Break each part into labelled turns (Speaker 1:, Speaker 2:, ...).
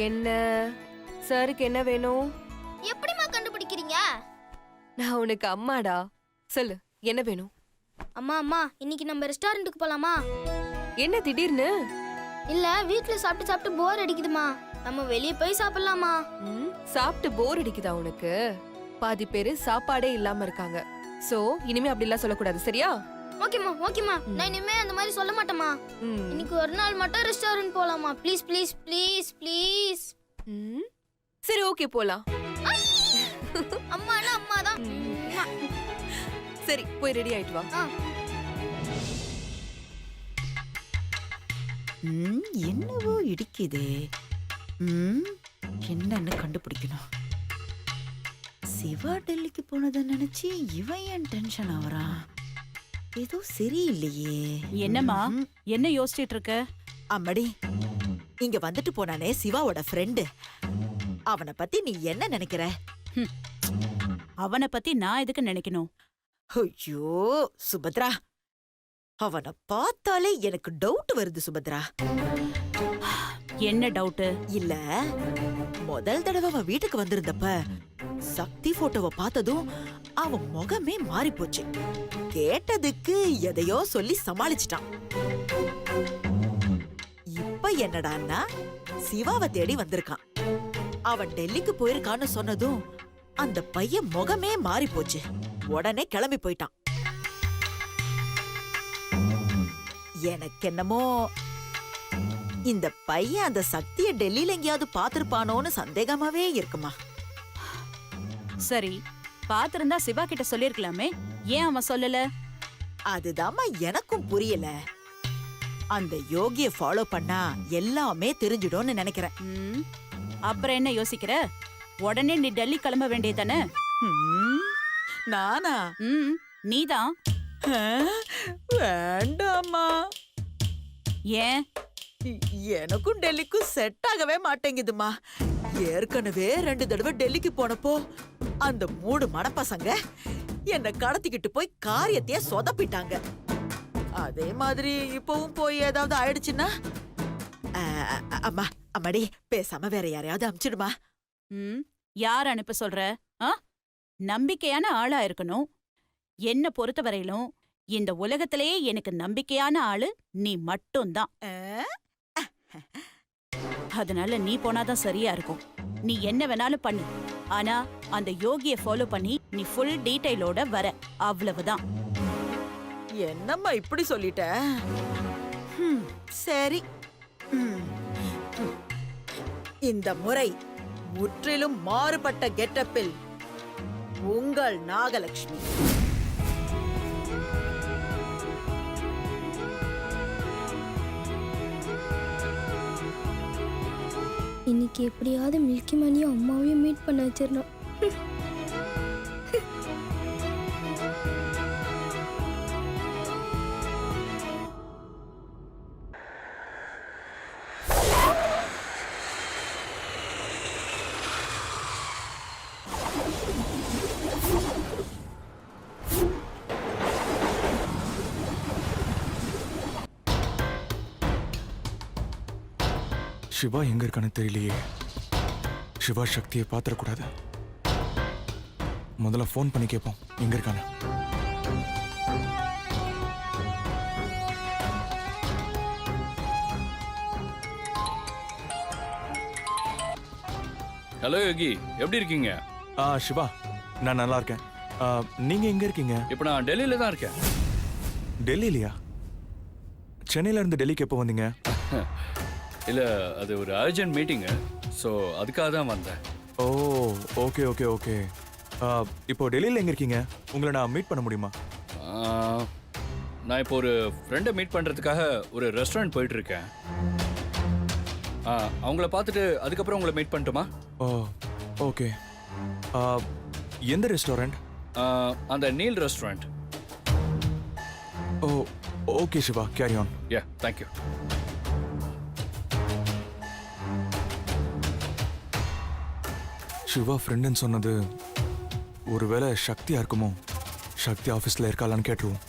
Speaker 1: என்ன சாருக்கு என்ன வேணும்?
Speaker 2: எப்படிமா கண்டுபிடிக்கிறீங்க?
Speaker 1: நான் உனக்கு அம்மாடா. சொல்லு என்ன வேணும்?
Speaker 2: அம்மா அம்மா, இன்னைக்கு நம்ம ரெஸ்டாரண்ட்டுக்கு போலாமா?
Speaker 1: என்ன திடீர்னு?
Speaker 2: இல்ல, வீட்ல சாப்பிட்டு சாப்பிட்டு போர் அடிக்குதுமா. நம்ம வெளிய போய் சாப்பிடலாமா?
Speaker 1: சாப்பிட்டு போர் அடிக்குதா உனக்கு? பாதி பேரு சாப்பாடே இல்லாம இருக்காங்க. சோ இனிமே அப்படி எல்லாம் சொல்லக்கூடாது, சரியா?
Speaker 2: ஓகேமா ஓகேமா, நான் இனிமே அந்த மாதிரி சொல்ல மாட்டேமா. இன்னைக்கு ஒரு நாள் மட்டும் ரெஸ்டாரண்ட் போலாமா? Please please please please.
Speaker 1: சரி ஓகே போலாம்.
Speaker 2: அம்மானா அம்மா தான்.
Speaker 1: சரி போய் ரெடி ஆயிட்டு வா.
Speaker 3: என்னவோ இடிக்குதே. என்னன்னு கண்டுபிடிக்கணும். சிவா டெல்லிக்கு போனதை நினைச்சு இவன் ஏன் டென்ஷன் ஆவறான்? ஏதோ சரியில்லையே.
Speaker 4: என்னம்மா, என்ன யோசிச்சிட்டு இருக்க?
Speaker 3: அம்மடி, இங்க வந்துட்டு போனானே சிவாவோட ஃப்ரெண்டு, அவனை பத்தி நீ என்ன நினைக்கிற?
Speaker 4: அவனை பத்தி நான் எதுக்கு நினைக்கணும்?
Speaker 3: ஐயோ சுபத்ரா, அவனை பார்த்தாலே எனக்கு டவுட் வருது சுபத்ரா.
Speaker 4: என்ன டவுட்?
Speaker 3: இல்ல, முதல் தடவை அவன் வீட்டுக்கு வந்திருந்தப்ப சக்தி போட்டோவை பார்த்ததும் அவன் முகமே மாறி போச்சு. கேட்டதுக்கு எதையோ சொல்லி சமாளிச்சிட்டான். இப்ப என்னடான்னா சிவாவை தேடி வந்திருக்கான். அவன் டெல்லிக்கு போயிருக்கான்னு சொன்னதும் அந்த பையன் முகமே மாறி போச்சு. உடனே கிளம்பி போயிட்டான். எனக்கு என்னமோ இந்த பையன் அந்த சக்திய டெல்லியில எங்கேயாவது பாத்திருப்பானோன்னு சந்தேகமாவே இருக்குமா.
Speaker 4: சரி, பாத்திருந்தா சிவா கிட்ட சொல்லிருக்கலாமே, ஏன் அவன் சொல்லல?
Speaker 3: அதுதாம்மா எனக்கும் புரியல. அந்த யோகிய ஃபாலோ பண்ணா எல்லாமே தெரிஞ்சிடும்னு நினைக்கிறேன்.
Speaker 4: அப்புறம் என்ன யோசிக்கிற? உடனே நீ டெல்லி கிளம்ப வேண்டியதானே?
Speaker 3: நானா?
Speaker 4: நீதான்.
Speaker 3: வேண்டாமா.
Speaker 4: ஏன்?
Speaker 3: எனக்கும் டெல்லிக்கும் செட் ஆகவே மாட்டேங்குதுமா. ஏற்கனவே 2 தடவை டெல்லிக்கு போனப்போ அந்த 3 மணப்பசங்க என்ன கடத்திக்கிட்டு போய் காரியத்தையே சொதப்பிட்டாங்க. அதே மாதிரி இப்பவும் போய் ஏதாவது ஆயிடுச்சுன்னா, அம்மா அம்மாடி பேசாம வேற யாரையாவது அனுப்பிச்சிடுமா.
Speaker 4: யார் அனுப்ப சொல்ற? நம்பிக்கையான ஆளா இருக்கணும். என்ன பொறுத்த வரையிலும் இந்த உலகத்திலேயே எனக்கு நம்பிக்கையான ஆளு நீ மட்டும்தான். அதனால நீ போனாதான் சரியா இருக்கும். நீ என்ன வேணாலும் பண்ணு, ஆனா அந்த யோகிய ஃபாலோ பண்ணி நீ ஃபுல் டீடைலோட வர, அவ்வளவுதான்.
Speaker 3: என்னம்மா இப்படி சொல்லிட்ட? சரி, இந்த முறை முற்றிலும் மாறுபட்ட கெட்டப்பில் உங்கள் நாகலட்சுமி.
Speaker 2: இன்னைக்கு எப்படியாவது மில்கி மணியும் அம்மாவையும் மீட் பண்ண வச்சிடணும்.
Speaker 5: சிவா எங்க இருக்கான்னு தெரியலையே. சிவா சக்தியை பாத்திரக்கூடாது. முதல்ல போன் பண்ணி கேட்போம் எங்க இருக்கான.
Speaker 6: ஹலோ யோகி, எப்படி இருக்கீங்க?
Speaker 5: சிவா, நான் நல்லா இருக்கேன். நீங்க எங்க இருக்கீங்க?
Speaker 6: இப்ப நான் டெல்லியில தான் இருக்கேன்.
Speaker 5: டெல்லியிலயா? சென்னையில இருந்து டெல்லிக்கு எப்போ வந்தீங்க?
Speaker 6: இல்ல, அது ஒரு அர்ஜென்ட் மீட்டிங்கு, ஸோ அதுக்காக தான் வந்தேன்.
Speaker 5: ஓ ஓகே ஓகே ஓகே. இப்போ டெல்லியில் எங்கே இருக்கீங்க? உங்களை நான் மீட் பண்ண முடியுமா?
Speaker 6: நான் இப்போ ஒரு ஃப்ரெண்டை மீட் பண்ணுறதுக்காக ஒரு ரெஸ்டாரண்ட் போயிட்டு இருக்கேன். அவங்கள பார்த்துட்டு அதுக்கப்புறம் உங்களை மீட் பண்ணட்டுமா?
Speaker 5: Oh okay. எந்த ரெஸ்டாரண்ட்?
Speaker 6: அந்த Neel restaurant.
Speaker 5: Oh okay Shiva, carry on.
Speaker 6: Yeah, thank you.
Speaker 5: Shiva ஃப்ரெண்டுன்னு சொன்னது ஒருவேளை சக்தியா இருக்குமோ? சக்தி ஆஃபீஸில் இருக்காளான்னு கேட்டுருவோம்.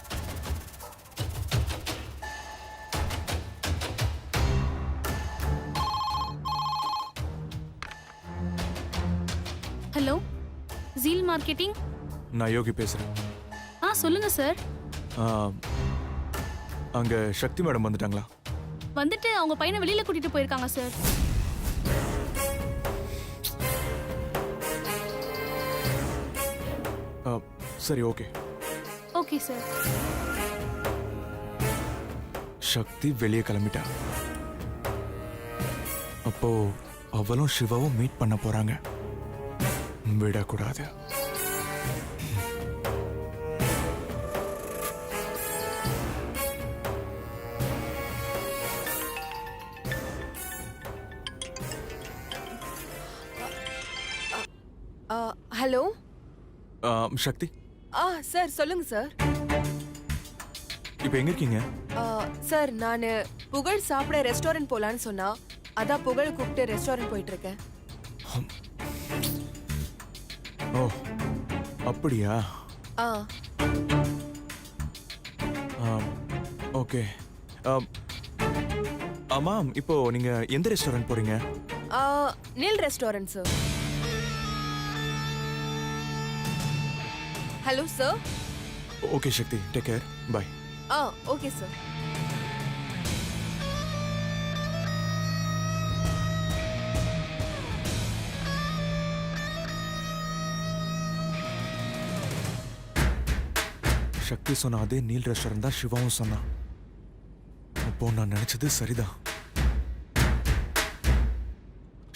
Speaker 7: Hello, Jheel marketing.
Speaker 5: நான் யோகி பேசுறேன்.
Speaker 7: சொல்லுங்க சார்.
Speaker 5: ஆ, அங்க சக்தி மேடம் வந்துட்டாங்களா?
Speaker 7: வந்துட்டு அவங்க பையனை வெளியில கூட்டிட்டு போயிருக்காங்க சார்.
Speaker 5: சரி, ஓகே.
Speaker 7: Okay sir.
Speaker 5: சக்தி வெளியே கிளம்பிட்டா. அப்போ அவளும் சிவாவும் மீட் பண்ண போறாங்க. விடக்கூடாது.
Speaker 1: ஹலோ.
Speaker 5: சக்தி,
Speaker 1: சார் சொல்லுங்க சார்.
Speaker 5: இப்போ எங்க இருக்கீங்க?
Speaker 1: சார் நான் புகழ் சாப்பிட ரெஸ்டாரண்ட் போலான்னு சொன்னா, அதான் புகழ் கூப்பிட்டு ரெஸ்டாரண்ட் போயிட்டு இருக்கேன்.
Speaker 5: ஓ, அப்படியா?
Speaker 1: ஆ
Speaker 5: ஓகே. ஆமாம், இப்போ நீங்க எந்த ரெஸ்டாரண்ட் போறீங்க?
Speaker 1: Neel restaurant sir. Hello sir.
Speaker 5: Okay Shakti, take care, bye.
Speaker 1: Okay sir.
Speaker 5: Shakti சொன்ன அதே நீல் ரெஸ்டாரண்ட் தான் சிவாவும் சொன்னான். அப்போ நான் நினைச்சது சரிதான்.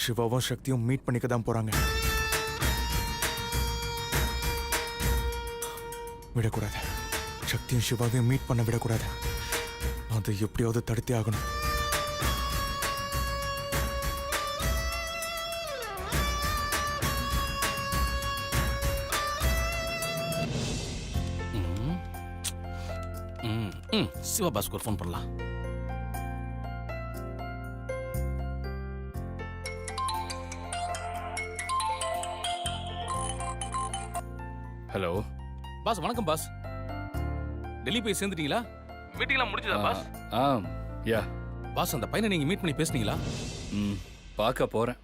Speaker 5: சிவாவும் சக்தியும் மீட் பண்ணிக்க தான் போறாங்க. விடக்கூடாது. சக்தியும் சிவாவையும் மீட் பண்ண விடக்கூடாது. அதை எப்படியாவது தடுத்தே ஆகணும்.
Speaker 8: சிவா பாஸ்க்கு ஒரு ஃபோன் பண்ணலாம்.
Speaker 6: ஹலோ
Speaker 8: பாஸ், வணக்கம் பாஸ். டெல்லி போய் சேர்ந்துட்டீங்களா? மீட்டிங்லாம் முடிஞ்சதா பாஸ்?
Speaker 6: யா.
Speaker 8: பாஸ், அந்த பையனை நீங்க மீட் பண்ணி பேசுனீங்களா?
Speaker 6: பார்க்க போறேன்.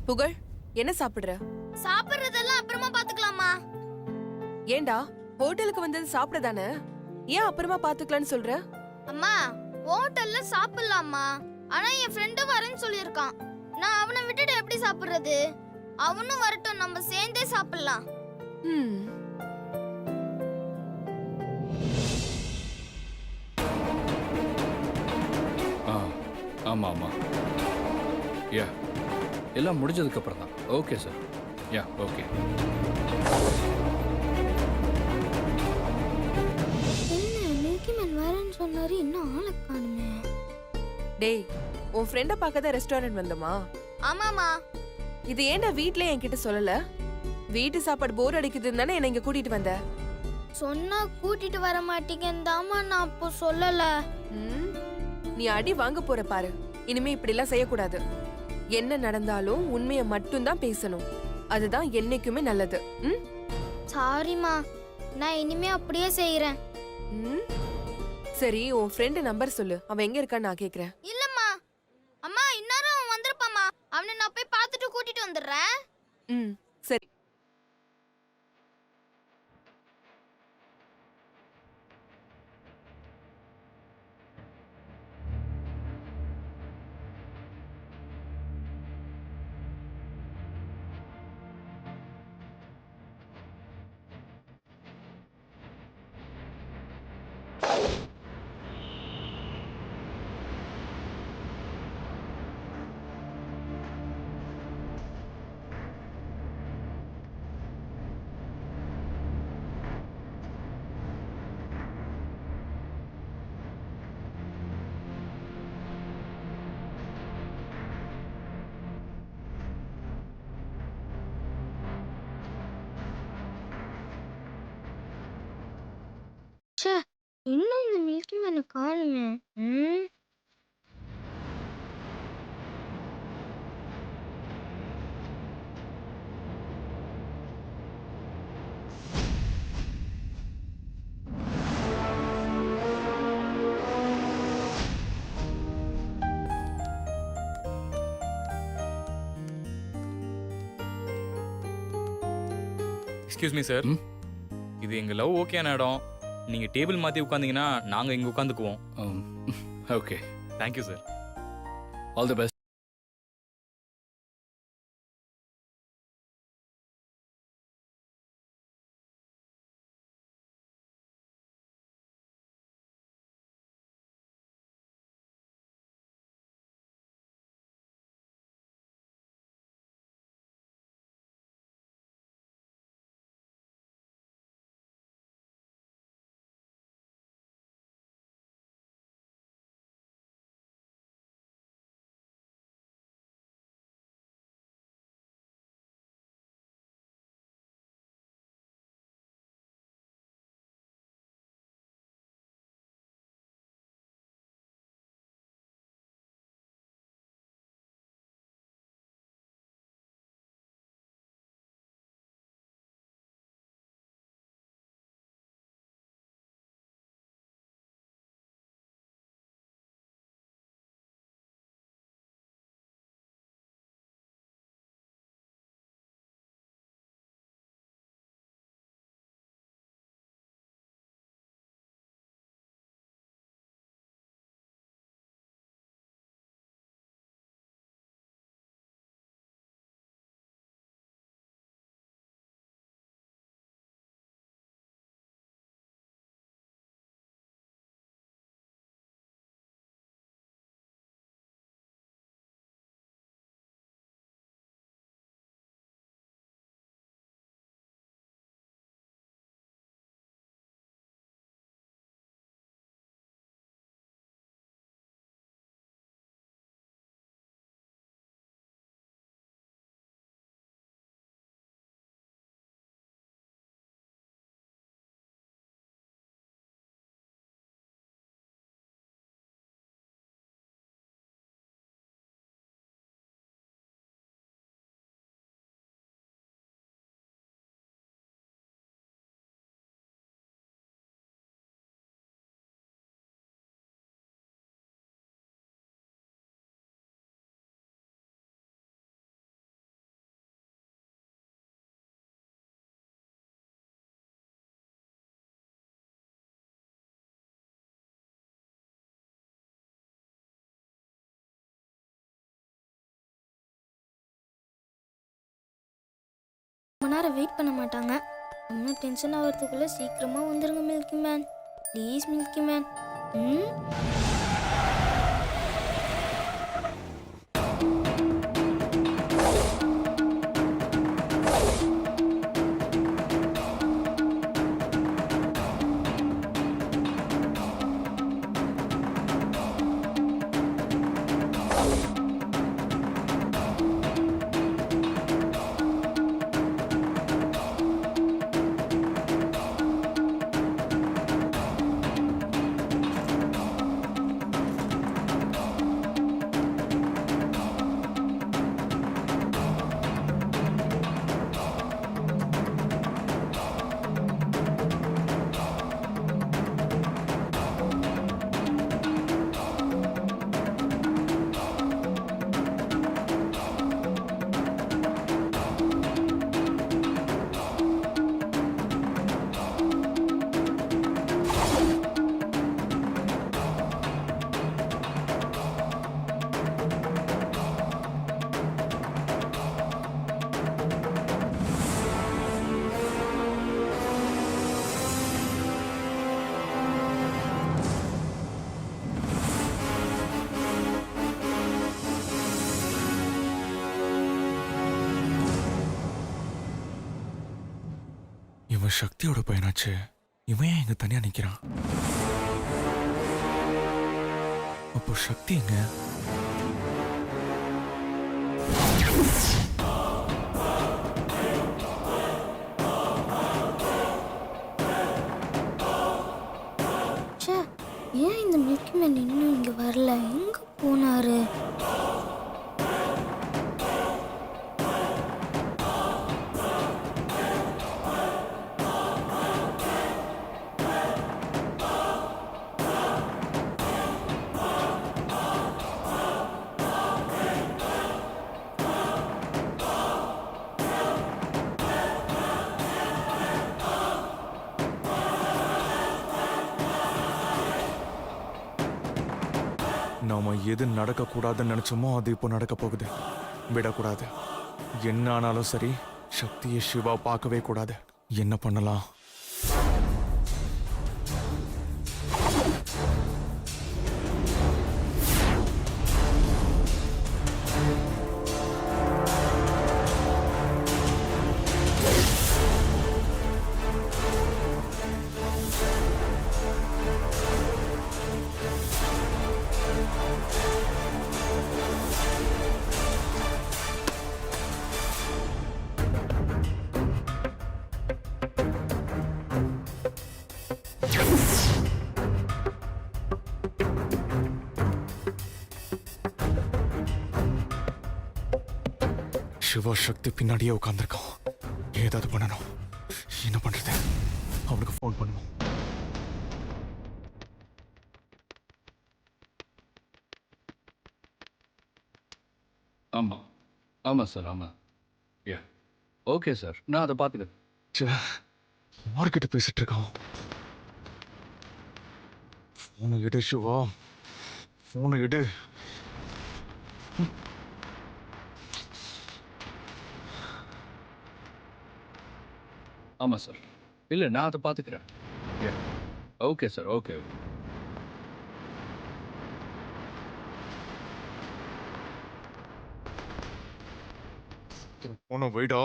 Speaker 1: புகழ், என்ன சாப்பிடுற?
Speaker 2: சாப்பிடுறதெல்லாம் அப்புறமா பாத்துக்கலாமா?
Speaker 1: ஏண்டா, ஹோட்டலுக்கு வந்தது சாப்பிட தானே? ஏன் அப்புறமா பாத்துக்கலாம்னு சொல்ற?
Speaker 2: அம்மா, ஹோட்டல்ல சாப்பிடலாமா, ஆனா என் ஃப்ரெண்டு வரேன்னு சொல்லியிருக்கான். நான் அவனை விட்டுட்டு எப்படி சாப்பிடுறது? அவனும் வரட்டும், நம்ம சேர்ந்தே சாப்பிடலாம்.
Speaker 6: ஆமா ஆமா. யா, எல்லாம் முடிஞ்சதுக்கு அப்புறம் தான். Okay sir. Yeah, okay.
Speaker 2: என்ன மில்கி மேன் வரேன்னு சொன்னாரு, இன்னும் ஆளை காணுமே.
Speaker 1: டேய், உன் ஃப்ரெண்ட பார்க்க தான் ரெஸ்டாரண்ட் வந்தோமா?
Speaker 2: ஆமாமா.
Speaker 1: இது ஏன்டா வீட்லயே என்கிட்ட சொல்லல? வீட்டு சாப்பாடு போர் அடிக்குதுன்னு தானே என்ன இங்க கூட்டிட்டு வந்த.
Speaker 2: சொன்னா கூட்டிட்டு வர மாட்டீங்கன்னு நான் அப்போ சொல்லல.
Speaker 1: ம், நீ அடி வாங்க போற பாரு. இனிமே இப்படி எல்லாம் செய்யக்கூடாது. என்ன நடந்தாலும் உண்மையை மட்டும் தான் பேசணும். அதுதான் என்னைக்குமே நல்லது. ம்?
Speaker 2: சாரிம்மா, நான் இனிமே அப்படியே செய்யறேன்.
Speaker 1: ம்? சரி, உன் ஃப்ரெண்ட் நம்பர் சொல்லு. அவன் எங்க இருக்கான்னு நான் கேக்குறேன்.
Speaker 2: இல்லம்மா, அம்மா இந்நேரம் அவன் வந்திருப்பாம்மா. அவனை நான் போய் பார்த்துட்டு கூட்டிட்டு வந்துடுறேன்.
Speaker 1: ம், சரி.
Speaker 2: இன்னும் இந்த மில்கி மேனை காணுமே.
Speaker 8: எக்ஸ்கியூஸ் மீ சார்,
Speaker 6: ம்?
Speaker 8: இது எங்க லவ் ஓகேயான இடம். நீங்க டேபிள் மாத்தி உட்காந்தீங்கன்னா நாங்க இங்க உட்காந்துக்குவோம்.
Speaker 6: Okay,
Speaker 8: thank you sir.
Speaker 6: All the best.
Speaker 2: ரொம்ப நேரம் வெயிட் பண்ண மாட்டாங்க. இன்னும் டென்ஷன் ஆகிறதுக்குள்ள சீக்கிரமா வந்துருங்க milky man. Please milky man.
Speaker 5: அவன் சக்தியோட பையனாச்சு. இவன் ஏன் இங்க தனியா நிக்கிறான்? அப்போ சக்தி எங்க?
Speaker 2: ஏன் இந்த மில்கி மேன் இன்னும் இங்க வரல? எங்க போனாரு?
Speaker 5: நாம எது நடக்க கூடாதுன்னு நினைச்சோமோ அது இப்போ நடக்க போகுது. விடக்கூடாது. என்ன ஆனாலும் சரி, சக்தியை சிவா பார்க்கவே கூடாது. என்ன பண்ணலாம்? சிவா சக்தி பின்னாடியே உட்காந்துருக்கான். ஏதாவது பண்ணணும். என்ன பண்றது? அவனுக்கு ஃபோன் பண்ணுவோம்.
Speaker 6: ஆமாம் ஆமாம் சார், ஆமாம். யா ஓகே சார், நான் அதை பார்த்துக்கிறேன்.
Speaker 5: யார்கிட்ட பேசிட்டு இருக்கான்? ஃபோனை எடு சிவா, ஃபோனை எடு.
Speaker 6: ஆமாம் சார். இல்லை, நான் அதை பார்த்துக்கிறேன். Yeah okay sir, okay.
Speaker 5: ஃபோனை வைடா.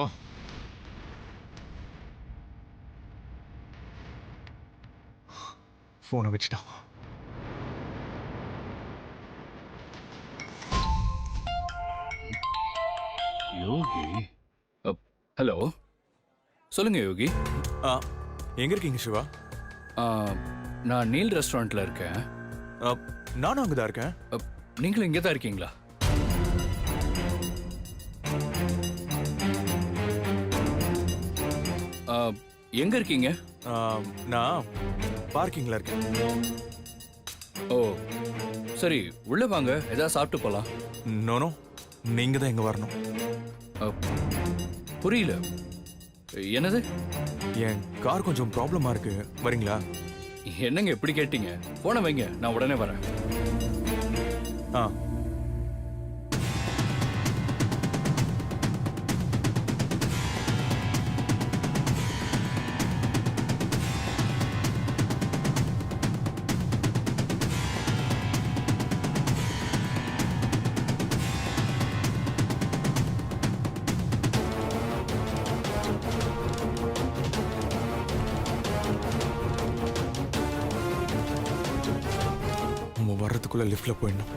Speaker 5: ஃபோனை வச்சுட்டான்.
Speaker 6: யோகி, ஹலோ, சொல்லுங்க யோகி.
Speaker 5: எங்க இருக்கீங்க சிவா?
Speaker 6: நான் நீல் ரெஸ்டாரண்ட்டில் இருக்கேன்.
Speaker 5: நானும் அங்கே தான் இருக்கேன்.
Speaker 6: நீங்களும் இங்கே தான் இருக்கீங்களா? எங்கே இருக்கீங்க?
Speaker 5: நான் பார்க்கிங்கில் இருக்கேன்.
Speaker 6: ஓ சரி, உள்ளே வாங்க, ஏதாவது சாப்பிட்டு போகலாம்.
Speaker 5: நோனோ, நீங்க தான் இங்கே வரணும்.
Speaker 6: புரியல, என்னது?
Speaker 5: என் கார் கொஞ்சம் ப்ராப்ளமாக இருக்கு, வரீங்களா?
Speaker 6: என்னங்க எப்படி கேட்டீங்க? போன வைங்க, நான் உடனே வரேன்.
Speaker 5: ஆ நம்ம வர்றதுக்குள்ள லிஃப்ட்ல போயிடணும்.